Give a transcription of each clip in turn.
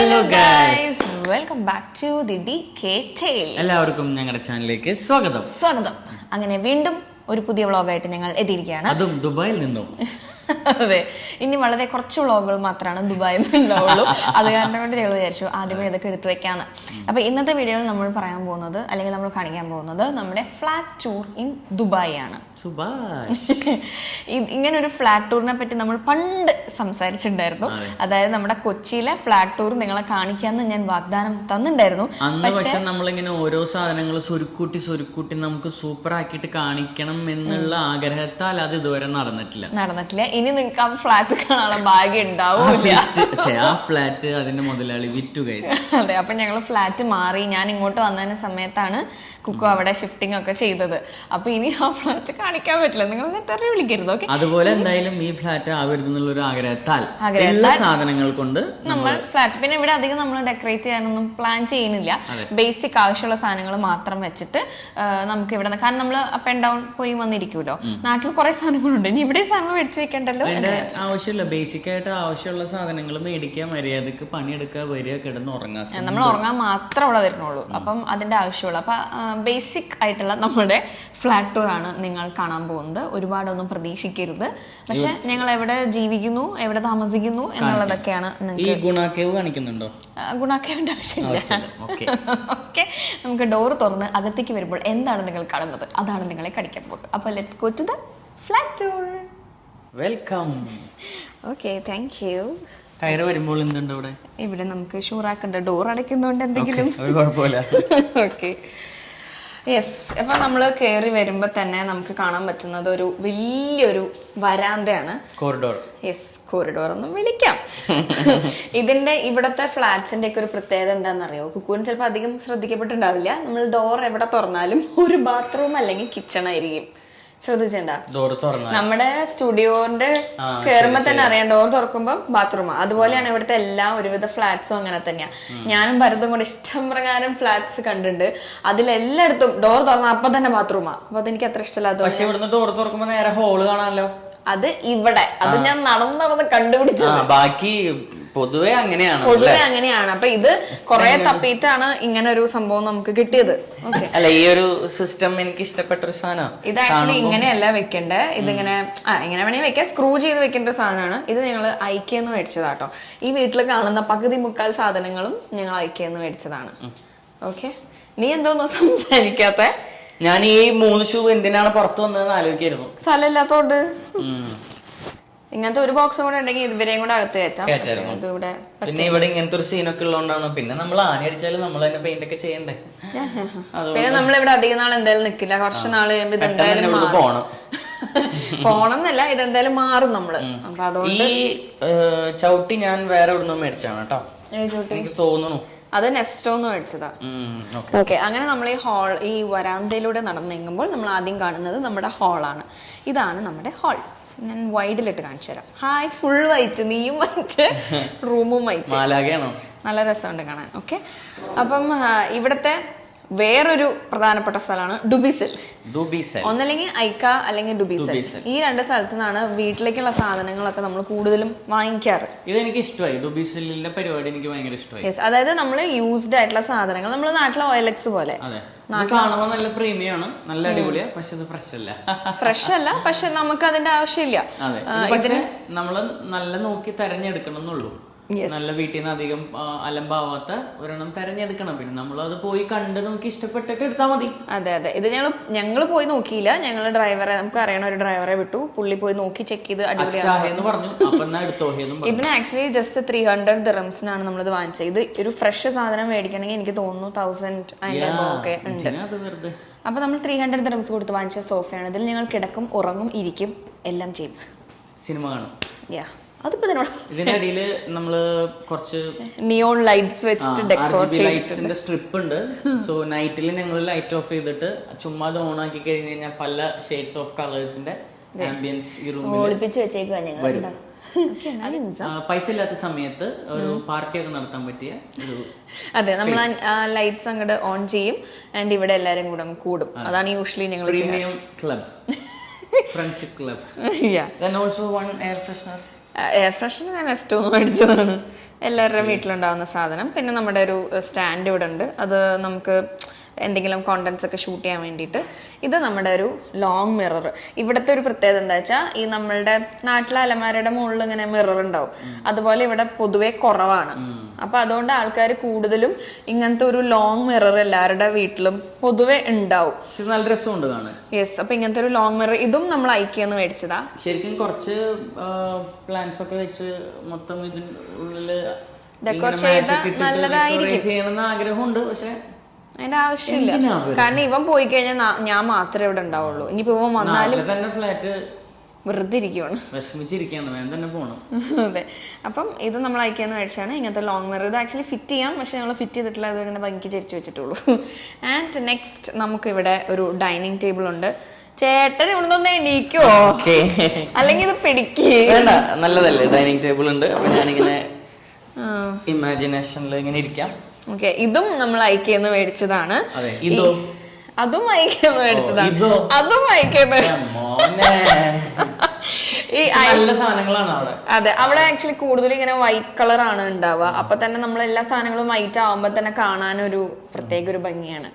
Hello guys, welcome back to the DK Tales. എല്ലാവർക്കും ഞങ്ങളുടെ ചാനലിലേക്ക് സ്വാഗതം. അങ്ങനെ വീണ്ടും ഒരു പുതിയ വ്ളോഗായിട്ട് ഞങ്ങൾ എത്തിയിരിക്കുകയാണ്. അതും ദുബായിൽ നിന്നും. അതെ, ഇനി വളരെ കുറച്ച് വ്ളോഗുകൾ മാത്രമാണ് ദുബായിൽ നിന്ന് ഉണ്ടാവുള്ളൂ. അത് കാരണം കൊണ്ട് ഞങ്ങൾ വിചാരിച്ചു ആദ്യമേ ഇതൊക്കെ എടുത്തു വെക്കാന്ന്. അപ്പൊ ഇന്നത്തെ വീഡിയോയിൽ നമ്മൾ പറയാൻ പോകുന്നത് അല്ലെങ്കിൽ നമ്മൾ കാണിക്കാൻ പോകുന്നത് നമ്മുടെ ഫ്ലാറ്റ് ടൂർ ഇൻ ദുബായ് ആണ്. ഇങ്ങനെ ഒരു ഫ്ലാറ്റ് ടൂറിനെ പറ്റി നമ്മൾ പണ്ട് സംസാരിച്ചിട്ടുണ്ടായിരുന്നു. അതായത് നമ്മുടെ കൊച്ചിയിലെ ഫ്ലാറ്റ് ടൂർ നിങ്ങളെ കാണിക്കാന്ന് ഞാൻ വാഗ്ദാനം തന്നിട്ടുണ്ടായിരുന്നു. പക്ഷെ നമ്മളിങ്ങനെ ഓരോ സാധനങ്ങൾ സ്വരുക്കൂട്ടി നമുക്ക് സൂപ്പർ ആക്കിയിട്ട് കാണിക്കണം എന്നുള്ള ആഗ്രഹത്താൽ അത് ഇതുവരെ നടന്നിട്ടില്ല. ഇനി നിങ്ങൾക്ക് ആ ഫ്ലാറ്റ് കാണാനുള്ള ഭാഗ്യം ഉണ്ടാവൂല. ആ ഫ്ലാറ്റ് അതിന്റെ മുതലാളി വിറ്റു ഗൈസ്. അതെ, അപ്പൊ ഞങ്ങള് ഫ്ലാറ്റ് മാറി. ഞാൻ ഇങ്ങോട്ട് വന്നതിന് സമയത്താണ് കുക്കു അവിടെ ഷിഫ്റ്റിംഗ് ഒക്കെ ചെയ്തത്. അപ്പൊ ഇനി ആ ഫ്ലാറ്റ് കാണിക്കാൻ പറ്റില്ല. നിങ്ങൾ തെറി വിളിക്കരുത്. ഓക്കെ, അതുപോലെ എന്തായാലും ഈ ഫ്ലാറ്റ് ആവരുതെന്നുള്ള ഒരു ആഗ്രഹത്താൽ സാധനങ്ങൾ കൊണ്ട് നമ്മൾ ഫ്ലാറ്റ്, പിന്നെ ഇവിടെ അധികം നമ്മൾ ഡെക്കറേറ്റ് ചെയ്യാനൊന്നും പ്ലാൻ ചെയ്യുന്നില്ല. ബേസിക് ആവശ്യമുള്ള സാധനങ്ങൾ മാത്രം വെച്ചിട്ട് നമുക്ക് ഇവിടെ, കാരണം നമ്മൾ അപ്പ് ആൻഡ് ഡൗൺ പോയി വന്നിരിക്കുമല്ലോ. നാട്ടിൽ കുറെ സാധനങ്ങളുണ്ട്, ഇനി ഇവിടെ സാധനങ്ങൾ മേടിച്ചു വെക്കണ്ടല്ലോ. ആവശ്യമില്ല, ബേസിക് ആയിട്ട് ആവശ്യമുള്ള സാധനങ്ങൾ മേടിക്കാൻ, മര്യാദക്ക് പണിയെടുക്കുക, വരിക, കിടന്ന് ഉറങ്ങാൻ. നമ്മൾ ഉറങ്ങാൻ മാത്രം അവിടെ വരുന്നുള്ളൂ. അപ്പം അതിന്റെ ആവശ്യമുള്ളൂ. അപ്പൊ ബേസിക് ആയിട്ടുള്ള നമ്മുടെ ഫ്ലാറ്റ് ടൂർ ആണ് നിങ്ങൾ കാണാൻ പോകുന്നത്. ഒരുപാടൊന്നും പ്രതീക്ഷിക്കരുത്. പക്ഷെ ഞങ്ങൾ എവിടെ ജീവിക്കുന്നു, എവിടെ താമസിക്കുന്നു എന്നുള്ളതൊക്കെയാണ്. ഗുണാക്കേവ് കാണിക്കുന്നുണ്ടോ? ഗുണാക്കേവിന്റെ ആവശ്യമില്ല. ഓക്കെ, നമുക്ക് ഡോർ തുറന്ന് അകത്തേക്ക് വരുമ്പോൾ എന്താണ് നിങ്ങൾ കാണുന്നത്, അതാണ് നിങ്ങളെ കാണിക്കാൻ പോകുന്നത്. അപ്പൊ let's go to the flat tour. Welcome. Okay, thank you. കയറി വരുമ്പോൾ എന്തുണ്ട് ഇവിടെ? ഇവിടെ നമുക്ക് ഷൂറാക്കണ്ട, ഡോർ അടയ്ക്കുന്നോണ്ട് എന്തെങ്കിലും കുഴപ്പമില്ല. Okay, yes. അപ്പൊ നമ്മള് കയറി വരുമ്പോ തന്നെ നമുക്ക് കാണാൻ പറ്റുന്നത് ഒരു വലിയൊരു വരാന്തയാണ്. കോറിഡോർ. യെസ്, കോറിഡോർ ഒന്നും വിളിക്കാം. ഇതിന്റെ ഇവിടത്തെ ഫ്ലാറ്റ്സിന്റെ ഒക്കെ ഒരു പ്രത്യേകത എന്താണെന്നറിയോ? കുക്കൂന് ചിലപ്പോൾ അധികം ശ്രദ്ധിക്കപ്പെട്ടിട്ടുണ്ടാവില്ല. നമ്മൾ ഡോർ എവിടെ തുറന്നാലും ഒരു ബാത്റൂം അല്ലെങ്കിൽ കിച്ചൺ ആയിരിക്കും. ശ്രദ്ധിച്ചിട്ടുണ്ടാ? നമ്മുടെ സ്റ്റുഡിയോന്റെ കേറുമ്പോ തന്നെ അറിയാം, ഡോർ തുറക്കുമ്പോ ബാത്റൂമാ. അതുപോലെയാണ് ഇവിടുത്തെ എല്ലാ ഒരുവിധ ഫ്ലാറ്റ്സും അങ്ങനെ തന്നെയാ. ഞാനും ഭരതും കൂടെ ഇഷ്ടം പ്രകാരം ഫ്ലാറ്റ്സ് കണ്ടിട്ടുണ്ട്. അതിലെല്ലായിടത്തും ഡോർ തുറന്ന അപ്പൊ തന്നെ ബാത്റൂമാ. അപ്പൊ അതെനിക്ക് അത്ര ഇഷ്ടമല്ലാത്ത. പക്ഷെ ഇവിടുന്ന് ഡോർ തുറക്കുമ്പോ നേരെ ഹോള് കാണാമല്ലോ. അത് ഇവിടെ, അത് ഞാൻ നടന്ന് കണ്ടുപിടിച്ചത്. ബാക്കി പൊതുവെ അങ്ങനെയാണ്. അപ്പൊ ഇത് കൊറേ തപ്പിയിട്ടാണ് ഇങ്ങനെ ഒരു സംഭവം നമുക്ക് കിട്ടിയത്. അല്ല, ഈ ഒരു സിസ്റ്റം എനിക്ക് ഇഷ്ടപ്പെട്ട ഒരു സാധനം. ഇത് ആക്ച്വലി ഇങ്ങനെയല്ല വെക്കണ്ടേ. ഇതിങ്ങനെ ഇങ്ങനെ വേണമെങ്കിൽ വെക്കാം. സ്ക്രൂ ചെയ്ത് വെക്കേണ്ട ഒരു സാധനമാണ്. ഇത് ഞങ്ങൾ ഐക്യെന്ന് മേടിച്ചതാട്ടോ. ഈ വീട്ടിൽ കാണുന്ന പകുതി മുക്കാൽ സാധനങ്ങളും ഞങ്ങൾ ഐക്യെന്ന് മേടിച്ചതാണ്. ഓക്കെ, നീ എന്തോന്നും സംസാരിക്കാത്ത? ഞാൻ ഈ 3 ഷൂ എന്തിനാണ് പുറത്തു വന്നതെന്ന് ആലോചിക്കായിരുന്നു. സ്ഥലമില്ലാത്തോണ്ട്. ഇങ്ങനത്തെ ഒരു ബോക്സ് കൂടെ ഉണ്ടെങ്കിൽ ഇവരെയും കൂടെ അകത്ത് കയറ്റാം. പിന്നെ ഇവിടെ ഇങ്ങനത്തെ ഒരു സീനൊക്കെ ഉള്ളതുകൊണ്ടാണ്. പിന്നെ നമ്മൾ ആന അടിച്ചാലും നമ്മൾ തന്നെ പെയിന്റ് ഒക്കെ ചെയ്യണ്ടേ. പിന്നെ നമ്മളിവിടെ അധികം നാൾ എന്തായാലും നിക്കില്ല. കുറച്ച് നാള് കഴിയുമ്പോ ഇതെന്തായാലും പോണം എന്നല്ല, ഇതെന്തായാലും മാറും നമ്മള്. അപ്പൊ അതുകൊണ്ട് ഈ ചവിട്ടി ഞാൻ വേറെ എവിടെ നിന്നും മേടിച്ചാണ് കേട്ടോ. എനിക്ക് തോന്നുന്നു അത് നെസ്റ്റോന്ന് മേടിച്ചതാ. ഓക്കെ, അങ്ങനെ നമ്മൾ ഈ വരാന്തയിലൂടെ നടന്നു നീങ്ങുമ്പോൾ നമ്മൾ ആദ്യം കാണുന്നത് നമ്മുടെ ഹാളാണ്. ഇതാണ് നമ്മുടെ ഹാൾ. ഞാൻ വൈഡിലിട്ട് കാണിച്ചു തരാം. ഹായ്, ഫുൾ വൈറ്റ്, നീയും വൈറ്റ്, റൂമും വൈറ്റ്. നല്ല രസമുണ്ട് കാണാൻ. ഓക്കെ, അപ്പം ഇവിടത്തെ വേറൊരു പ്രധാനപ്പെട്ട സ്ഥലമാണ് ഡുബിസെൽ. ഒന്നല്ലെങ്കിൽ ഐക്ക അല്ലെങ്കിൽ ഡുബിസെൽ. ഈ 2 സ്ഥലത്തു നിന്നാണ് വീട്ടിലേക്കുള്ള സാധനങ്ങളൊക്കെ നമ്മൾ കൂടുതലും വാങ്ങിക്കാറ്. ഇതെനിക്ക് ഇഷ്ടമായി. ഡുബിസെല്ലിന്റെ പരിപാടി എനിക്ക് ഭയങ്കര ഇഷ്ടമായി. യെസ്, അതായത് നമ്മൾ യൂസ്ഡ് ആയിട്ടുള്ള സാധനങ്ങൾ, നമ്മുടെ നാട്ടിലെ OLX പോലെ. കാണുമ്പോൾ നല്ല പ്രീമിയം ആണ്, നല്ല അടിപൊളിയാണ്. പക്ഷെ ഇത് ഫ്രഷ് അല്ല. പക്ഷെ നമുക്ക് അതിന്റെ ആവശ്യമില്ല. നമ്മള് നല്ല നോക്കി തെരഞ്ഞെടുക്കണം എന്നുള്ളൂ. നല്ല വീട്ടിൽ നിന്ന് അധികം അലമ്പാവാത്ത ഒരെണ്ണം തെരഞ്ഞെടുക്കണം. പിന്നെ നമ്മളത് പോയി കണ്ട് നോക്കി ഇഷ്ടപ്പെട്ടൊക്കെ എടുത്താൽ മതി. അതെ, ഇത് ഞങ്ങൾ പോയി നോക്കിയില്ല. ഞങ്ങൾ ഡ്രൈവറെ, നമുക്ക് അറിയണ ഒരു ഡ്രൈവറെ വിട്ടു. പുള്ളി പോയി നോക്കി ചെക്ക് ചെയ്ത് അടിപൊളിയാണ്. ഇതിന് ആക്ച്വലി ജസ്റ്റ് 300 ദിറംസിനാണ് നമ്മളിത് വാങ്ങിച്ചത്. ഇത് ഒരു ഫ്രഷ് സാധനം മേടിക്കണമെങ്കിൽ എനിക്ക് തോന്നുന്നു 1000 ഒക്കെ ഉണ്ട്. അപ്പൊ നമ്മൾ 300 ദിറംസ് കൊടുത്ത് വാങ്ങിച്ച സോഫയാണ്. ഇതിൽ ഞങ്ങൾ കിടക്കും, ഉറങ്ങും, ഇരിക്കും, എല്ലാം ചെയ്യും. സിനിമ കാണും. ഇതിന്റെ അടിയില് നമ്മള് കുറച്ച് നിയോൺ ലൈറ്റ്സ് വെച്ചിട്ട് ഡെക്കറേറ്റ് ചെയ്തിട്ടുണ്ട്. സ്ട്രിപ്പ് ഉണ്ട്. സോ നൈറ്റിൽ ഞങ്ങൾ ലൈറ്റ് ഓഫ് ചെയ്തിട്ട് ചുമ്മാ അത് ഓൺ ആക്കി കഴിഞ്ഞ് കഴിഞ്ഞാൽ പല ഷെയ്ഡ്സ് ഓഫ് കളേഴ്സിന്റെ ആംബിയൻസ് ഈ റൂമിൽ ഒളിപ്പിച്ച് വെച്ചേക്കുവാ. പൈസ ഇല്ലാത്ത സമയത്ത് ഒരു പാർട്ടി ഒക്കെ നടത്താൻ പറ്റിയ ഒരു. അതെ, നമ്മൾ ലൈറ്റ്സ് അങ്ങോട്ട് ഓൺ ചെയ്യും. ആൻഡ് ഇവിടെ എല്ലാരും കൂടെ കൂടും. അതാണ് യൂഷ്വലി ഞങ്ങൾ premium club, friendship club. Then also one air freshener. Air fresher ഞാൻ നെക്സ്റ്റ് മേടിച്ചതാണ്, എല്ലാവരുടെയും വീട്ടിലുണ്ടാവുന്ന സാധനം. പിന്നെ നമ്മുടെ ഒരു സ്റ്റാൻഡ് ഇവിടെ ഉണ്ട്, അത് നമുക്ക് എന്തെങ്കിലും കോണ്ടന്റ്സ് ഒക്കെ ഷൂട്ട് ചെയ്യാൻ വേണ്ടിയിട്ട്. ഇത് നമ്മുടെ ഒരു ലോങ് മിറർ. ഇവിടുത്തെ ഒരു പ്രത്യേകത എന്താ വെച്ചാൽ ഈ നമ്മളുടെ നാട്ടിലെ അലമാരയുടെ മുകളിൽ ഇങ്ങനെ മിറർ ഉണ്ടാവും, അതുപോലെ ഇവിടെ പൊതുവെ കുറവാണ്. അപ്പൊ അതുകൊണ്ട് ആൾക്കാർ കൂടുതലും ഇങ്ങനത്തെ ഒരു ലോങ് മിറർ എല്ലാവരുടെ വീട്ടിലും പൊതുവെ ഉണ്ടാവും. നല്ല രസമുണ്ട് കാണാൻ. യെസ്, അപ്പൊ ഇങ്ങനത്തെ ഒരു ലോങ് മിറർ ഇതും നമ്മൾ ഐക്യന്ന് മേടിച്ചതാ. ശരിക്കും കുറച്ച് പ്ലാന്റ്സ് ഒക്കെ വെച്ച് മൊത്തം ഇതിനുള്ളില് ഡെക്കോർ ചെയ്ത നല്ലതായിരിക്കും ചെയ്യണമെന്ന് ആഗ്രഹമുണ്ട്. പക്ഷെ അതിന്റെ ആവശ്യമില്ല, കാരണം ഇവൻ പോയി കഴിഞ്ഞാൽ ഞാൻ മാത്രമേ ഇവിടെ ഉണ്ടാവുള്ളൂ. ഇനിയിപ്പോ ഇവൻ വന്നാലും ഫ്ലാറ്റ് വെറുതെ ഇരിക്കുവാണ്, വിഷമിച്ചിരിക്കുകയാണ്, വേഗം തന്നെ പോകണം. അതെ, അപ്പം ഇത് നമ്മൾ അയക്കാന്ന് മേടിച്ചാണ് ഇങ്ങനത്തെ ലോങ് മിറർ. ഇത് ആക്ച്വലി ഫിറ്റ് ചെയ്യാം, പക്ഷെ ഞങ്ങൾ ഫിറ്റ് ചെയ്തിട്ടില്ല, അത് ഇങ്ങനെ ഭംഗിക്ക് ചരിച്ചു വെച്ചിട്ടുള്ളൂ. ആൻഡ് നെക്സ്റ്റ് നമുക്ക് ഇവിടെ ഒരു ഡൈനിങ് ടേബിൾ ഉണ്ട്. ചേട്ടൻ ഇവിടെ നിന്ന് എണീക്കോ, അല്ലെങ്കിൽ ഇത് പിടിക്കേ? നല്ലതല്ലേ, ഡൈനിങ് ടേബിൾ ഉണ്ട്. അപ്പൊ ഞാനിങ്ങനെ ഇമാജിനേഷനിൽ ഇങ്ങനെ ഇരിക്കാം. ഓക്കെ, ഇതും നമ്മൾ ഐക്യന്ന് മേടിച്ചതാണ്. അതും ഐക്യന്ന് മേടിച്ചതാണ്. അതും ഐക്യന്ന് അതെ, അവിടെ ആക്ച്വലി കൂടുതൽ ഇങ്ങനെ വൈറ്റ് കളർ ആണ് ഉണ്ടാവുക. അപ്പൊ തന്നെ നമ്മൾ എല്ലാ സാധനങ്ങളും വൈറ്റ് ആവുമ്പോ തന്നെ കാണാനൊരു പ്രത്യേക ഒരു ഭംഗിയാണ്.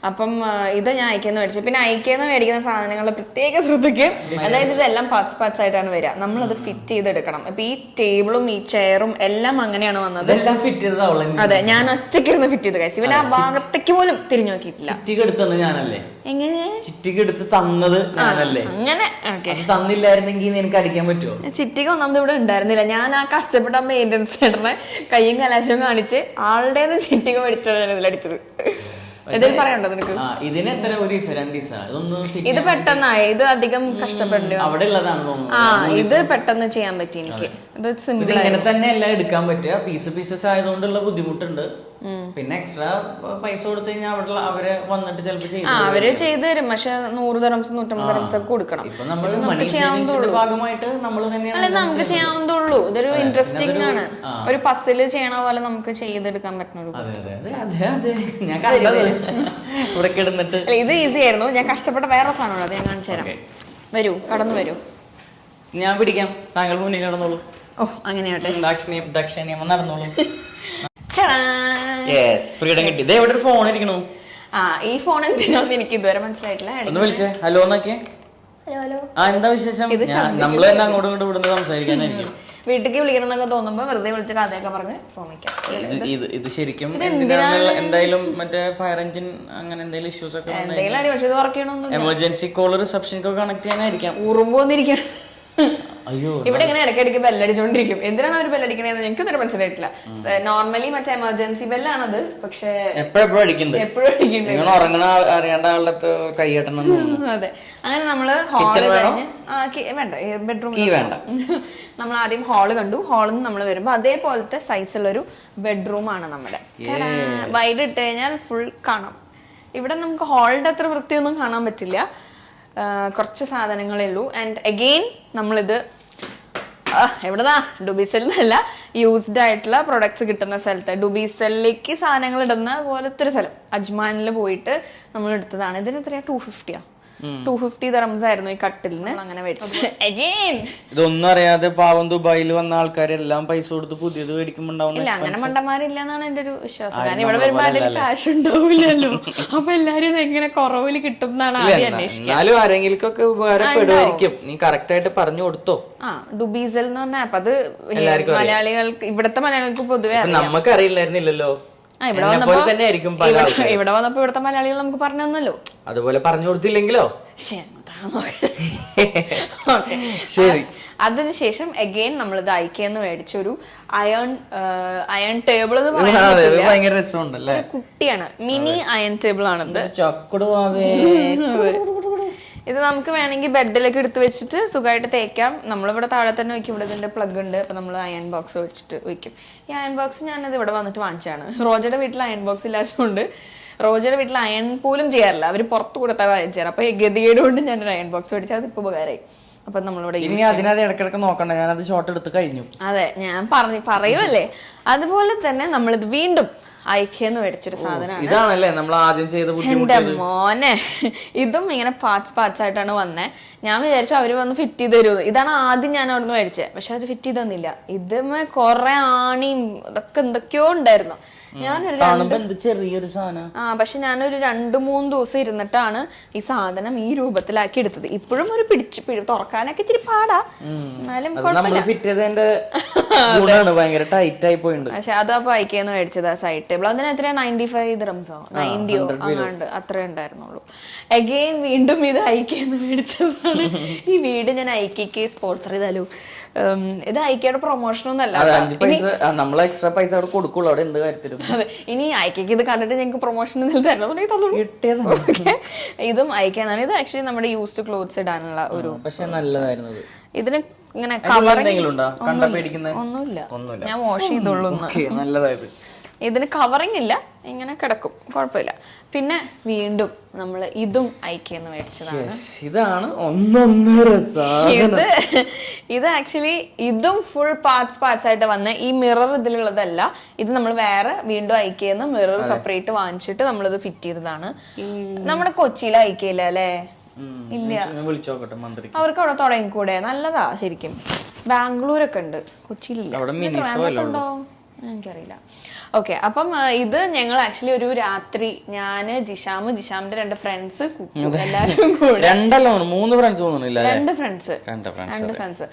അപ്പം ഇത് ഞാൻ ഐക്യന്ന് മേടിച്ചു. പിന്നെ ഐക്യന്ന് മേടിക്കുന്ന സാധനങ്ങൾ പ്രത്യേക ശ്രദ്ധിക്കും, അതായത് ഇതെല്ലാം പാർട്സ് പാർട്സ് ആയിട്ടാണ് വരിക. നമ്മളത് ഫിറ്റ് ചെയ്തെടുക്കണം. അപ്പൊ ഈ ടേബിളും ഈ ചെയറും എല്ലാം അങ്ങനെയാണ് വന്നത്. അതെ, ഞാൻ ഒറ്റയ്ക്കിരുന്ന് ഫിറ്റ് ചെയ്ത് കഴിച്ചു. ഇവന് ആ ഭാഗത്തേക്ക് പോലും തിരിഞ്ഞു നോക്കിയിട്ടില്ല. എങ്ങനെ എടുത്ത് തന്നത് ഞാനല്ലേ? അങ്ങനെ ഓക്കെ, തന്നില്ലായിരുന്നെങ്കിൽ നിനക്ക് അടിക്കാൻ പറ്റുമോ? ചിറ്റിക ഒന്നാമത് ഇവിടെ ഉണ്ടായിരുന്നില്ല. ഞാൻ ആ കഷ്ടപ്പെട്ട മെയിൻ്റെനൻസ് ചേട്ടനെ കയ്യും കലാശവും കാണിച്ച് ആളുടേന്ന് ചിറ്റിക മേടിച്ചാണ് ഞാൻ ഇതിലടിച്ചത്. എന്തെങ്കിലും പറയണ്ടോ നിനക്ക്? ഇത് പെട്ടെന്നായി, ഇത് അധികം കഷ്ടപ്പെടേണ്ടി ഇത് പെട്ടെന്ന് ചെയ്യാൻ പറ്റി എനിക്ക്. ഇത് സിമ്പിൾ ഇങ്ങനെ തന്നെ എല്ലാം എടുക്കാൻ പറ്റുക. പീസസ് ആയതുകൊണ്ടുള്ള ബുദ്ധിമുട്ടുണ്ട്. പിന്നെ എക്സ്ട്രാ പൈസ കൊടുത്തു കഴിഞ്ഞാൽ അവിടെ അവരെ വന്നിട്ട് ചിലപ്പോൾ അവര് ചെയ്തു തരും. പക്ഷെ 100 dirhams 150 dirhams ഒക്കെ കൊടുക്കണം. നമുക്ക് ചെയ്യാവുന്നതുള്ളൂ. ഇതൊരു ഇൻട്രസ്റ്റിംഗ് ആണ്, ഒരു പസിൽ ചെയ്യണ പോലെ നമുക്ക് ചെയ്തെടുക്കാൻ പറ്റുന്ന. ഇത് ഈസി ആയിരുന്നു. ഞാൻ കഷ്ടപ്പെട്ട വേറെ സാധനമാണ്, അത് ഞാൻ കാണിച്ചു തരാം. വരൂ, കടന്നു വരൂ. ഞാൻ പിടിക്കാം, താങ്കൾ മുന്നിൽ കടന്നോളൂ. ഓ, അങ്ങനെയാട്ടെ, ദക്ഷിണേമം നടന്നോളൂ. ഫ്രീഡം കിട്ടി. ഇവിടെ ഒരു ഫോൺ ഇരിക്കണു. ഈ ഫോൺ എന്തിനാന്ന് എനിക്ക് ഇതുവരെ മനസ്സിലായിട്ടില്ല. ഒന്ന് വിളിച്ചേ, ഹലോ നോക്കിയേ. എന്താ വിശേഷം? നമ്മള് തന്നെ അങ്ങോട്ടും ഇങ്ങോട്ടും ഇവിടുന്ന് സംസാരിക്കാനായിരിക്കും. വീട്ടിലേക്ക് വിളിക്കണം എന്നൊക്കെ തോന്നുമ്പോ വെറുതെ വിളിച്ച കഥയൊക്കെ പറഞ്ഞ് ഫോൺ വയ്ക്കാം. ഇത് ശരിക്കും എന്തായാലും മറ്റേ ഫയർ എഞ്ചിൻ അങ്ങനെ എന്തെങ്കിലും ഇഷ്യൂസ് ഒക്കെ എമർജൻസി കോൾ റിസപ്ഷനിലേക്ക് കണക്ട് ചെയ്യാനായിരിക്കാം. ഉറുമ്പോന്നിരിക്കണം. അയ്യോ, ഇവിടെ ഇങ്ങനെ ഇടയ്ക്കിടയ്ക്ക് ബെല്ലടിച്ചോണ്ടിരിക്കും. എന്തിനാണ് അവർ ബെല്ലടിക്കണേന്ന് ഞങ്ങൾക്ക് ഇതുവരെ മനസ്സിലായിട്ടില്ല. നോർമലി മറ്റേ എമർജൻസി ബെല്ലാണത്, പക്ഷെ എപ്പോഴും അടിക്കുന്നുണ്ട്. അതെ, അങ്ങനെ നമ്മള് ഹാള് കഴിഞ്ഞ് വേണ്ട, ബെഡ്റൂം വേണ്ട. നമ്മൾ ആദ്യം ഹാള് കണ്ടു. ഹാളിൽ നിന്ന് നമ്മൾ വരുമ്പോ അതേപോലത്തെ സൈസുള്ളൊരു ബെഡ്റൂം ആണ് നമ്മുടെ. വൈഡ് ഇട്ട് കഴിഞ്ഞാൽ ഫുൾ കാണാം. ഇവിടെ നമുക്ക് ഹാളിന്റെ അത്ര വൃത്തിയൊന്നും കാണാൻ പറ്റില്ല, കുറച്ച് സാധനങ്ങളേ ഉള്ളൂ. ആൻഡ് അഗെയിൻ നമ്മളിത് എവിടെന്നാ, ഡുബിസെല്ലിന്നല്ല, യൂസ്ഡ് ആയിട്ടുള്ള പ്രൊഡക്ട്സ് കിട്ടുന്ന സ്ഥലത്ത്, ഡുബിസെല്ലിലേക്ക് സാധനങ്ങൾ ഇടുന്ന പോലത്തെ ഒരു സ്ഥലം, അജ്മാനിൽ പോയിട്ട് നമ്മൾ എടുത്തതാണ്. ഇതിന് എത്രയാ? 250 dirhams ആയിരുന്നു ഈ കട്ടിലിന്. അങ്ങനെ മേടിച്ചത്. ഇതൊന്നും അറിയാതെ പാവം ദുബായിൽ വന്ന ആൾക്കാരെല്ലാം പൈസ കൊടുത്ത് പുതിയത് മേടിക്കുമ്പോണ്ടാവും. ഇല്ല, അങ്ങനെ മണ്ടന്മാരില്ലെന്നാണ് എന്റെ ഒരു വിശ്വാസം. കാരണം ഇവിടെ വരുമ്പോ അതിൽ കാശ് ഉണ്ടാവില്ലല്ലോ. അപ്പൊ എല്ലാരും എങ്ങനെ കുറവില് കിട്ടും എന്നാണ് ആദ്യം അന്വേഷിക്കുന്നത്. ആരെങ്കിലൊക്കെ ഉപകാരപ്പെടുമായിരിക്കും. നീ കറക്റ്റ് ആയിട്ട് പറഞ്ഞു കൊടുത്തോ? ഡുബീസൽ എന്ന് പറഞ്ഞ ആപ്പ്, അത് മലയാളികൾക്ക്, ഇവിടത്തെ മലയാളികൾക്ക് പൊതുവെ നമുക്ക് അറിയില്ലായിരുന്നില്ലല്ലോ. ഇവിടെ വന്നപ്പോ ഇവിടുത്തെ മലയാളികൾ നമുക്ക് പറഞ്ഞു തന്നല്ലോ. അതുപോലെ പറഞ്ഞു കൊടുത്തില്ലെങ്കിലോ? ശരി. അതിനുശേഷം അഗെയിൻ നമ്മൾ ഇത് ഐക്യെന്ന് മേടിച്ചൊരു അയൺ ടേബിൾ. കുട്ടിയാണ്, മിനി അയൺ ടേബിൾ ആണിത്. ഇത് നമുക്ക് വേണമെങ്കിൽ ബെഡിലേക്ക് എടുത്ത് വെച്ചിട്ട് സുഖമായിട്ട് തേക്കാം. നമ്മളിവിടെ താഴെ തന്നെ വയ്ക്കും. ഇവിടെ ഇതിന്റെ പ്ലഗ് ഉണ്ട്. അപ്പൊ നമ്മൾ അയൺ ബോക്സ് വെച്ചിട്ട് വയ്ക്കും. ഈ അയൺ ബോക്സ് ഞാനത് ഇവിടെ വന്നിട്ട് വാങ്ങിച്ചാണ്. റോജയുടെ വീട്ടിൽ അയൺ ബോക്സ് ഇല്ലാത്തതുകൊണ്ട് റോജയുടെ വീട്ടിൽ അയൺ പോലും ചെയ്യാറില്ല. അവര് പുറത്ത് കൊടുത്താൽ അയൺ ചെയ്യാറ്. അപ്പൊ ഗതികേട് കൊണ്ട് ഞാനൊരു അയൺ ബോക്സ് മേടിച്ചാൽ അതിപ്പോ ഉപകാരമായി. അപ്പൊ നമ്മളിവിടെ ഇടക്കിടക്ക് നോക്കണ്ട, ഞാനത് ഷോർട്ട് എടുത്ത് കഴിഞ്ഞു. അതെ, ഞാൻ പറയുമല്ലേ. അതുപോലെ തന്നെ നമ്മളിത് വീണ്ടും ഐക്യെന്ന് മേടിച്ചൊരു സാധനമാണ്. ഇതാണല്ലേ നമ്മൾ ആദ്യം ചെയ്ത എന്റെ മോനെ, ഇതും ഇങ്ങനെ പാർട്സ് ആയിട്ടാണ് വന്നേ. ഞാൻ വിചാരിച്ചു അവര് വന്ന് ഫിറ്റ് ചെയ്ത് തരുമോ. ഇതാണ് ആദ്യം ഞാൻ അവിടുന്ന് മേടിച്ചത്. പക്ഷെ അത് ഫിറ്റ് ചെയ്ത് തന്നില്ല. ഇതുമേ കൊറേ ആണിയും ഇതൊക്കെ എന്തൊക്കെയോ ഉണ്ടായിരുന്നു. ചെറിയൊരു സാധനം. പക്ഷെ ഞാനൊരു 2-3 ദിവസം ഇരുന്നിട്ടാണ് ഈ സാധനം ഈ രൂപത്തിലാക്കി എടുത്തത്. ഇപ്പോഴും ഒരു തുറക്കാനൊക്കെ ഇച്ചിരി പാടാ, എന്നാലും പക്ഷെ അതപ്പോ ഐക്യെന്ന് മേടിച്ചത് സൈഡ് ടേബിൾ. അതിന് എത്ര 95 ദിറംസോ 90 അങ്ങാണ്ട് അത്രേ ഉണ്ടായിരുന്നുള്ളൂ. അഗെയിൻ വീണ്ടും ഇത് ഐക്യെന്ന് മേടിച്ചതാണ്. ഈ വീട് ഞാൻ ഐക്യക്ക് സ്പോൺസർ ചെയ്താലോ. ഇത് ഐക്യയുടെ പ്രൊമോഷൻ ഒന്നല്ല. എക്സ്ട്രാ പൈസ അവിടെ കൊടുക്കുള്ളൂ. അവിടെ എന്ത് കാര്യത്തിലും. അതെ, ഇനി ഐക്യക്ക് ഇത് കണ്ടിട്ട് ഞങ്ങൾക്ക് പ്രൊമോഷൻ തരണം. ഇതും ഐക്യാണ്. ഇത് ആക്ച്വലി നമ്മുടെ യൂസ്ഡ് ക്ലോത്ത്സ് ഇടാനുള്ള ഒരു. പക്ഷെ നല്ലതായിരുന്നു. ഇതിന് ഇങ്ങനെ ഒന്നുമില്ല, ഞാൻ വാഷ് ചെയ്തോളൂ. നല്ലതായത്. ഇതിന് കവറിങ് ഇല്ല, ഇങ്ങനെ കിടക്കും, കുഴപ്പമില്ല. പിന്നെ വീണ്ടും നമ്മൾ ഇതും ഐക്യെന്ന് മേടിച്ചതാണ്. ഇതാണ് ഇത് ആക്ച്വലി ഇതും ഫുൾ പാർട്സ് ആയിട്ട് വന്ന. ഈ മിറർ ഇതിലുള്ളതല്ല. ഇത് നമ്മൾ വേറെ വീണ്ടും ഐക്യെന്ന് മിറർ സെപ്പറേറ്റ് വാങ്ങിച്ചിട്ട് നമ്മളിത് ഫിറ്റ് ചെയ്തതാണ്. നമ്മുടെ കൊച്ചിയിലെ ഐക്യയില്ല അല്ലേ? ഇല്ല, അവർക്ക് അവിടെ തുടങ്ങിക്കൂടെ? നല്ലതാ ശരിക്കും. ബാംഗ്ലൂരൊക്കെ ഉണ്ട്, കൊച്ചിയിലില്ല. എനിക്കറിയില്ല. ഓക്കെ, അപ്പം ഇത് ഞങ്ങൾ ആക്ച്വലി ഒരു രാത്രി ഞാന് ജിഷാമിന്റെ 2 ഫ്രണ്ട്സ് എല്ലാരും കൂടെ 2 ഫ്രണ്ട്സ്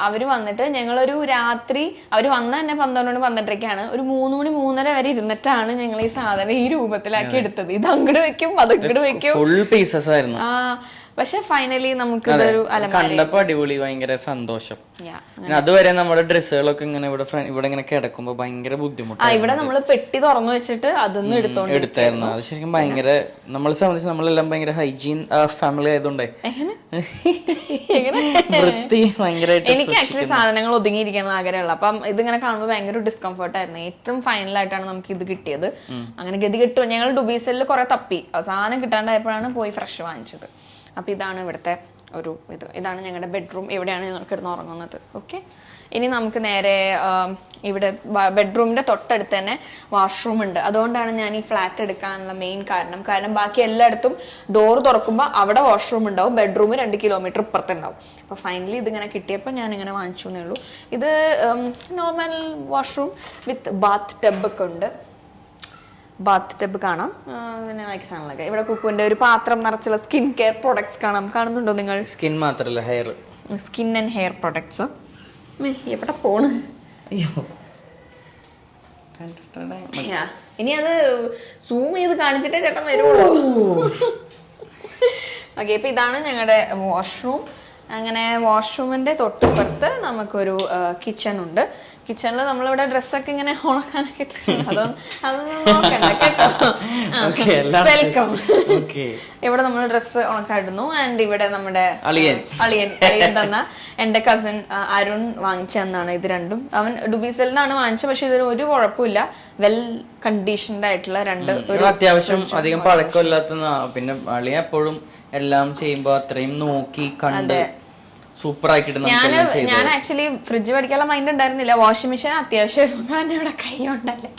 അവര് വന്നിട്ട് ഞങ്ങളൊരു രാത്രി, അവര് വന്ന തന്നെ 12-12:30 ഒരു 3 മണി 3:30 വരെ ഇരുന്നിട്ടാണ് ഞങ്ങൾ ഈ സാധനം ഈ രൂപത്തിലാക്കി എടുത്തത്. ഇത് അങ്ങോട്ട് വെക്കും, അതങ്ങോട്ട് വെക്കും. ഫുൾ പീസസ് ആയിരുന്നു. പക്ഷെ ഫൈനലി നമുക്ക് ഇതൊരു കണ്ടപ്പോ അടിപൊളി, ഭയങ്കര സന്തോഷം. അതുവരെ നമ്മുടെ ഡ്രസ്സുകളൊക്കെ ഇങ്ങനെ ഇവിടെ ഇങ്ങനെ കിടക്കുമ്പോ ഭയങ്കര ബുദ്ധിമുട്ടാണ്. ഇവിടെ നമ്മള് പെട്ടി തുറന്നു വെച്ചിട്ട് അതൊന്നും എടുത്തായിരുന്നു. അത് ശരിക്കും ഭയങ്കര, നമ്മളെ സംബന്ധിച്ച് നമ്മളെല്ലാം ഭയങ്കര ഹൈജീൻ ഫാമിലി ആയതുകൊണ്ടേ വൃത്തി ഭയങ്കരമായിട്ട്. എനിക്ക് ആക്ച്വലി സാധനങ്ങൾ ഒതുങ്ങിയിരിക്കണം ആഗ്രഹമുള്ള. അപ്പം ഇതിങ്ങനെ കാണുമ്പോൾ ഭയങ്കര ഡിസ്കംഫർട്ട് ആയിരുന്നു. ഏറ്റവും ഫൈനലായിട്ടാണ് നമുക്ക് ഇത് കിട്ടിയത്. അങ്ങനെ ഗതി കിട്ടും. ഞങ്ങൾ ഡുബീസെല്ലിൽ കുറെ തപ്പി, സാധനം കിട്ടാണ്ടായപ്പോഴാണ് പോയി ഫ്രഷ് വാങ്ങിച്ചത്. അപ്പൊ ഇതാണ് ഇവിടുത്തെ ഒരു ഇതാണ് ഞങ്ങളുടെ ബെഡ്റൂം. ഇവിടെയാണ് ഞങ്ങൾ കിടന്ന് ഉറങ്ങുന്നത്. ഓക്കെ, ഇനി നമുക്ക് നേരെ ഇവിടെ ബെഡ്റൂമിന്റെ തൊട്ടടുത്ത് തന്നെ വാഷ്റൂം ഉണ്ട്. അതുകൊണ്ടാണ് ഞാൻ ഈ ഫ്ലാറ്റ് എടുക്കാനുള്ള മെയിൻ കാരണം ബാക്കി എല്ലായിടത്തും ഡോർ തുറക്കുമ്പോൾ അവിടെ വാഷ്റൂം ഉണ്ടാവും, ബെഡ്റൂം 2 കിലോമീറ്റർ ഇപ്പുറത്തുണ്ടാവും. അപ്പൊ ഫൈനലി ഇതിങ്ങനെ കിട്ടിയപ്പോൾ ഞാൻ ഇങ്ങനെ വാങ്ങിച്ചു എന്നേ ഉള്ളൂ. ഇത് നോർമൽ വാഷ്റൂം വിത്ത് ബാത്ത് ടബ് ഒക്കെ ഉണ്ട്. ബാത്ത് ടബ് കാണാം, പിന്നെ ബാക്കി സാധനങ്ങളൊക്കെ. ഇവിടെ കുക്കുവിന്റെ ഒരു പാത്രം നിറച്ചുള്ള സ്കിൻ കെയർ പ്രൊഡക്ട്സ് കാണുന്നുണ്ടോ നിങ്ങൾ? സ്കിൻ മാത്രല്ല, hair, skin and hair products. എവിടെ പോണ്? ഇനി അത് സൂം ചെയ്ത് കാണിച്ചിട്ടേ ചേട്ടൻ വരുള്ളൂ. ഓക്കെ, ഇപ്പൊ ഇതാണ് ഞങ്ങളുടെ വാഷ്റൂം. അങ്ങനെ വാഷ്റൂമിന്റെ തൊട്ടുപുറത്ത് നമുക്കൊരു കിച്ചൺ ഉണ്ട്. കിച്ചണിൽ നമ്മളിവിടെ ഡ്രസ്സൊക്കെ ഇങ്ങനെ ഉണക്കാനൊക്കെ ഇട്ടിട്ടുണ്ട്. അതൊന്നും നോക്കണ്ട കേട്ടോ. വെൽക്കം. ഇവിടെ നമ്മൾ ഡ്രസ്സ് ഉണക്കാടുന്നു. ആൻഡ് ഇവിടെ നമ്മുടെ അളിയൻ തന്ന എന്റെ കസിൻ അരുൺ വാങ്ങിച്ചു തന്നാണ് ഇത് രണ്ടും. അവൻ ഡുബീസെൽ നിന്നാണ് വാങ്ങിച്ചത്. പക്ഷെ ഇതിന് ഒരു കുഴപ്പമില്ല, വെൽ കണ്ടീഷൻഡ് ആയിട്ടുള്ള 2 അത്യാവശ്യം അധികം പഴക്കമില്ലാത്ത. പിന്നെ അളിയൻ എപ്പോഴും എല്ലാം ചെയ്യുമ്പോ അത്രയും നോക്കി കണ്ട് സൂപ്പർ ആക്കിയിട്ട് ഞാൻ ആക്ച്വലി ഫ്രിഡ്ജ് മേടിക്കാനുള്ള മൈൻഡ് ഉണ്ടായിരുന്നില്ല. വാഷിംഗ് മെഷീൻ അത്യാവശ്യമായിരുന്നു. കാരണം ഇവിടെ കൈ കൊണ്ടല്ലേ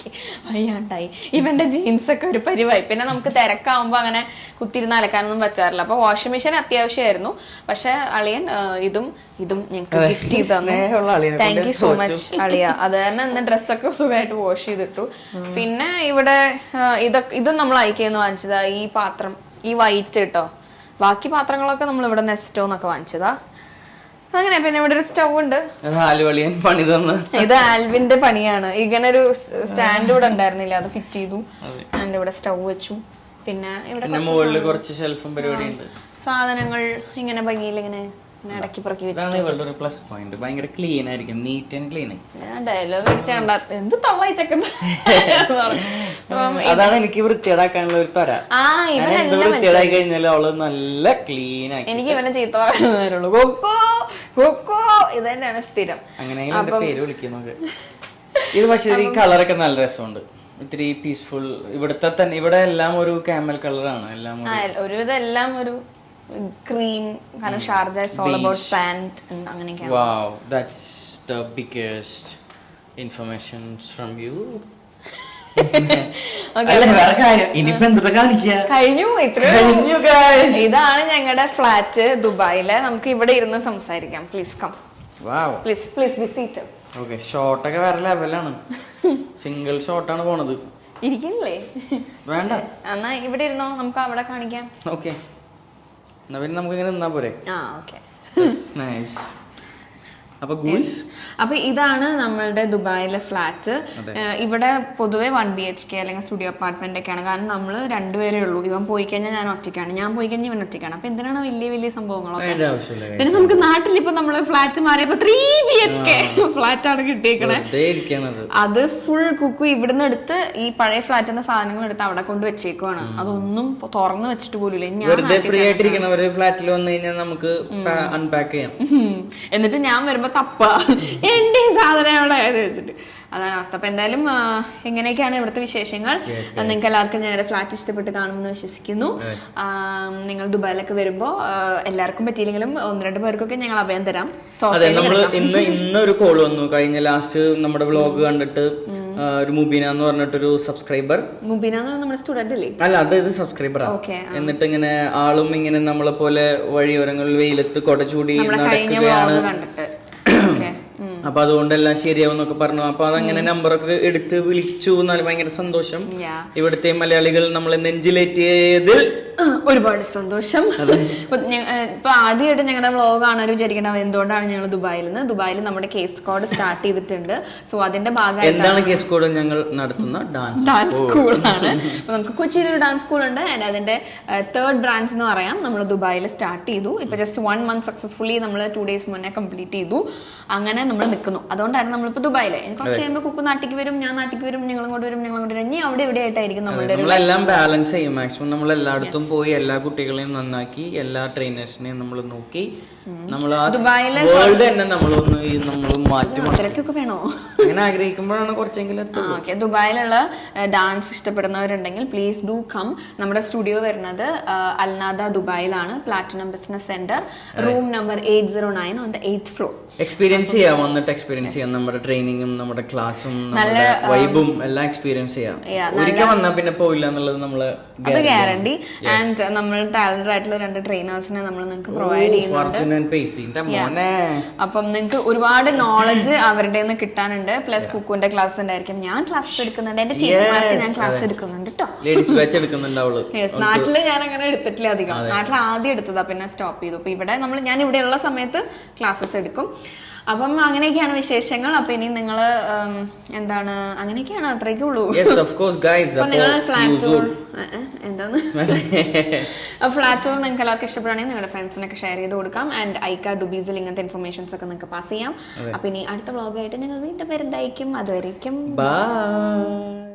വയ്യാണ്ടായി. ഇവന്റെ ജീൻസ് ഒക്കെ ഒരു പരിവായി. പിന്നെ നമുക്ക് തിരക്കാവുമ്പോ അങ്ങനെ കുത്തിരുന്ന് അലക്കാനൊന്നും പറ്റാറില്ല. അപ്പൊ വാഷിംഗ് മെഷീൻ അത്യാവശ്യമായിരുന്നു. പക്ഷെ അളിയൻ ഇതും ഞങ്ങൾക്ക് ഗിഫ്റ്റ് ചെയ്ത് തന്നു. താങ്ക് യു സോ മച്ച് അളിയ. അത് തന്നെ ഇന്ന് ഡ്രസ്സൊക്കെ സുഖമായിട്ട് വാഷ് ചെയ്തിട്ടു. പിന്നെ ഇവിടെ ഇതും നമ്മൾ ഐക്യെന്ന് വാങ്ങിച്ചതാ. ഈ പാത്രം, ഈ വൈറ്റ് കേട്ടോ. ബാക്കി പാത്രങ്ങളൊക്കെ നമ്മൾ ഇവിടെ നെസ്റ്റോന്നൊക്കെ വാങ്ങിച്ചതാ. അങ്ങനെ പിന്നെ ഇവിടെ ഒരു സ്റ്റൗ ഉണ്ട്. ഇത് ആൽവിന്റെ പണിയാണ്. ഇങ്ങനെ ഒരു സ്റ്റാൻഡ് ഇവിടെ ഉണ്ടായിരുന്നില്ല, അത് ഫിറ്റ് ചെയ്തു. ആൻഡ് ഇവിടെ സ്റ്റൗ വെച്ചു. പിന്നെ ഇവിടെ കുറച്ച് ഷെൽഫും പരിപാടി ഉണ്ട്. സാധനങ്ങൾ ഇങ്ങനെ ഭംഗിയിൽ ഇങ്ങനെ ഇടയ്ക്ക് പുറക്കി വെച്ചിട്ടുണ്ട്. പ്ലസ് പോയിന്റ്, ഭയങ്കര ക്ലീൻ ആയിരിക്കും, നീറ്റ് ആൻഡ് ക്ലീൻ. ഡയലോഗ് അടിച്ചാണ്ട എന്ത് തള്ളയിച്ചൊക്കെ. അതാണ് എനിക്ക് വൃത്തിയേടാക്കാനുള്ള ഒരു തര. വൃത്തിയേടായി കഴിഞ്ഞാൽ അവള് നല്ല ക്ലീൻ ആക്കി. എനിക്ക് ഇവനെ ചീത്ത പറയുള്ളൂ, കൊക്കോ കൊക്കോ, ഇത് തന്നെയാണ് സ്ഥിരം. അങ്ങനെ പേര് വിളിക്കുന്നത്. ഇത് പക്ഷേ ഈ കളറൊക്കെ നല്ല രസമുണ്ട്, ഇത്തിരി പീസ്ഫുൾ. ഇവിടുത്തെ തന്നെ ഇവിടെ എല്ലാം ഒരു ക്യാമൽ കളറാണ്. എല്ലാം ഒരുവിധം എല്ലാം ഒരു cream, kind of Sharjah is all about sand and അങ്ങനെയൊക്കെയാണ്. Wow, that's the biggest information from you. അല്ല വേറെ കാര്യം ഇനിയിപ്പോ എന്തൊക്കെ കാണിക്കുക കഴിഞ്ഞു. കഴിഞ്ഞു guys. ഇതാണ് ഞങ്ങളുടെ ഫ്ലാറ്റ് ദുബായില്. നമുക്ക് ഇവിടെ ഇരുന്ന് സംസാരിക്കാം. Please come, wow. Please be seated. Okay, ഷോട്ടൊക്കെ വേറെ ലെവലാണ്. സിംഗിൾ ഷോട്ടാണ് പോണത്. ഇരിക്കില്ലേ? വേണ്ട, എന്നാ ഇവിടെ ഇരുന്നോ, നമുക്ക് അവിടെ കാണിക്കാം. ഓക്കെ, എന്നാ പിന്നെ നമുക്ക് ഇങ്ങനെ നിന്നാ പോരെ. Okay, nice. അപ്പൊ ഇതാണ് നമ്മളുടെ ദുബായിലെ ഫ്ലാറ്റ്. ഇവിടെ പൊതുവെ 1 BHK അല്ലെങ്കിൽ സ്റ്റുഡിയോ അപ്പാർട്ട്മെന്റ് ഒക്കെയാണ്. കാരണം നമ്മള് രണ്ടുപേരേ ഉള്ളൂ. ഇവൻ പോയി കഴിഞ്ഞാൽ ഞാൻ ഒറ്റയ്ക്കാണ്, ഞാൻ പോയി കഴിഞ്ഞാൽ ഇവൻ ഒറ്റയ്ക്കാണ്. അപ്പൊ എന്തിനാണ് വലിയ സംഭവങ്ങളൊക്കെ? പിന്നെ നമുക്ക് നാട്ടിൽ ഇപ്പൊ നമ്മള് ഫ്ലാറ്റ് മാറിയപ്പോ 3 BHK ഫ്ലാറ്റ് ആണ് കിട്ടിയേക്കണേ. അത് ഫുൾ കുക്കു ഇവിടുന്ന് എടുത്ത് ഈ പഴയ ഫ്ലാറ്റിന്റെ സാധനങ്ങൾ എടുത്ത് അവിടെ കൊണ്ട് വെച്ചേക്കുവാണ്. അതൊന്നും തുറന്നു വെച്ചിട്ട് പോലും ഫ്ലാറ്റിൽ വന്നു കഴിഞ്ഞാൽ നമുക്ക് അൺപാക്ക് ചെയ്യാം. എന്നിട്ട് ഞാൻ വരുമ്പോ തപ്പ എന്റെ സാധനം അവിടെ വെച്ചിട്ട് അതാണ് അവസ്ഥ. അപ്പൊ എന്തായാലും ഇങ്ങനെയൊക്കെയാണ് ഇവിടുത്തെ വിശേഷങ്ങൾ. നിങ്ങൾക്ക് എല്ലാവർക്കും ഞങ്ങളുടെ ഫ്ലാറ്റ് ഇഷ്ടപ്പെട്ട് കാണുമെന്ന് വിശ്വസിക്കുന്നു. നിങ്ങൾ ദുബായിലൊക്കെ വരുമ്പോ എല്ലാവർക്കും പറ്റിയില്ലെങ്കിലും 1-2 പേർക്കൊക്കെ ഞങ്ങൾ അഭയം തരാം. ഇന്നൊരു കോൾ വന്നു കഴിഞ്ഞ ലാസ്റ്റ് നമ്മുടെ വ്ലോഗ് കണ്ടിട്ട്. ഒരു മുബീന എന്ന് പറഞ്ഞിട്ടൊരു സബ്സ്ക്രൈബർ. മുബീന നമ്മുടെ സ്റ്റുഡന്റ് അല്ലേ? അല്ല, അത് സബ്സ്ക്രൈബറാ. എന്നിട്ട് ഇങ്ങനെ ആളും ഇങ്ങനെ നമ്മളെ പോലെ വഴിയോരങ്ങളിൽ വെയിലത്ത് കൊടചൂടി നടക്കുകയാണ്. അപ്പൊ അതുകൊണ്ടെല്ലാം ശരിയാവുന്നൊക്കെ പറഞ്ഞു. അപ്പൊ അതങ്ങനെ നമ്പറൊക്കെ എടുത്ത് വിളിച്ചു. എന്നാലും ഭയങ്കര സന്തോഷം. ഇവിടുത്തെ മലയാളികൾ നമ്മളെ നെഞ്ചിലേറ്റിയതിൽ ഒരുപാട് സന്തോഷം. ഇപ്പൊ ആദ്യമായിട്ട് ഞങ്ങളുടെ വ്ളോഗ് കാണാൻ വിചാരിക്കണം എന്തുകൊണ്ടാണ് ഞങ്ങൾ ദുബായിൽ നമ്മുടെ കേസ് കോഡ് സ്റ്റാർട്ട് ചെയ്തിട്ടുണ്ട്. സോ അതിന്റെ ഭാഗമായിട്ടാണ് കേസ് കോഡ് ഞങ്ങൾ നടത്തുന്ന ഡാൻസ് സ്കൂളാണ്. നമുക്ക് കൊച്ചിയിൽ ഒരു ഡാൻസ് സ്കൂൾ ഉണ്ട്. ആൻഡ് അതിന്റെ 3rd ബ്രാഞ്ച് എന്ന് പറയാം നമ്മൾ ദുബായിൽ സ്റ്റാർട്ട് ചെയ്തു. ഇപ്പൊ ജസ്റ്റ് 1 month സക്സസ്ഫുള്ളി നമ്മൾ 2 days മുന്നേ കംപ്ലീറ്റ് ചെയ്തു. അങ്ങനെ നമ്മൾ നിൽക്കുന്നു. അതുകൊണ്ടാണ് നമ്മളിപ്പോ ദുബായില്. കുറച്ച് കഴിയുമ്പോൾ കുക്കു നാട്ടിക്ക് വരും, ഞാൻ നാട്ടിക്ക് വരും, ഞങ്ങളും കൊണ്ട് വരും. ഇനി അവിടെ ഇവിടെ ആയിട്ടായിരിക്കും നമ്മളെല്ലാം ബാലൻസ് ചെയ്യും. മാക്സിമം നമ്മൾ എല്ലായിടത്തും പോയി എല്ലാ കുട്ടികളെയും നന്നാക്കി എല്ലാ ട്രെയിനേഴ്സിനെയും നമ്മൾ നോക്കി നമ്മൾ വേൾഡ് തന്നെ നമ്മൾ മാറ്റി വേണോ അങ്ങനെ ആഗ്രഹിക്കുമ്പോഴാണ് കുറച്ചെങ്കിലും. ദുബായിലുള്ള ഡാൻസ് ഇഷ്ടപ്പെടുന്നവരുണ്ടെങ്കിൽ പ്ലീസ് ഡു കം. നമ്മുടെ സ്റ്റുഡിയോ വരുന്നത് അൽനാദ ദുബായിലാണ്. Platinum business centre, room number 809 on the 8th floor. Experience ചെയ്യാം, വന്നിട്ട് എക്സ്പീരിയൻസ് ചെയ്യാം. നമ്മുടെ ട്രെയിനിങ്ങും നമ്മുടെ ക്ലാസ്സും നമ്മുടെ വൈബും എല്ലാം എക്സ്പീരിയൻസ് ചെയ്യാം. ഒരിക്കൽ വന്നാൽ പിന്നെ പോയില്ല എന്നുള്ളത് നമ്മള് ഗ്യാരണ്ടി. ആൻഡ് നമ്മൾ ടാലന്റഡ് ആയിട്ടുള്ള 2 ട്രെയിനേഴ്സിനെ നമ്മൾ നിങ്ങൾക്ക് പ്രൊവൈഡ് ചെയ്യുന്നുണ്ട്. അപ്പം നിങ്ങൾക്ക് ഒരുപാട് നോളജ് അവരുടെ നിന്ന് കിട്ടാനുണ്ട്. പ്ലസ് കുക്കുവിന്റെ ക്ലാസ് ഉണ്ടായിരിക്കും. ഞാൻ ക്ലാസ് എടുക്കുന്നുണ്ട്, എന്റെ ടീച്ചർമാർക്ക് ഞാൻ ക്ലാസ് എടുക്കുന്നുണ്ട് കേട്ടോ. നാട്ടില് ഞാൻ അങ്ങനെ എടുത്തിട്ടില്ല അധികം. നാട്ടിൽ ആദ്യം എടുത്തതാ, പിന്നെ സ്റ്റോപ്പ് ചെയ്തു. അപ്പൊ ഇവിടെ ഞാൻ ഇവിടെ ഉള്ള സമയത്ത് ക്ലാസ്സസ് എടുക്കും. അപ്പം അങ്ങനെയൊക്കെയാണ് വിശേഷങ്ങൾ. അപ്പൊ ഇനി നിങ്ങള് എന്താണ്, അങ്ങനെയൊക്കെയാണ്, അത്രയൊക്കെ ഉള്ളൂ. എന്താണ് ഫ്ലാറ്റ് ടൂർ നിങ്ങൾക്ക് എല്ലാവർക്കും ഇഷ്ടപ്പെടുകയാണെങ്കിൽ നിങ്ങളുടെ ഫ്രണ്ട്സിനൊക്കെ ഷെയർ ചെയ്ത് കൊടുക്കാം. ആൻഡ് ഐക്ക ഡുബീസിൽ ഇങ്ങനത്തെ ഇൻഫർമേഷൻസ് ഒക്കെ നിങ്ങൾക്ക് പാസ് ചെയ്യാം. അപ്പൊ ഇനി അടുത്ത വ്ളോഗായിട്ട് ഞങ്ങൾ വീണ്ടും വരുന്നതായിരിക്കും. അതുവരേക്കും ബൈ.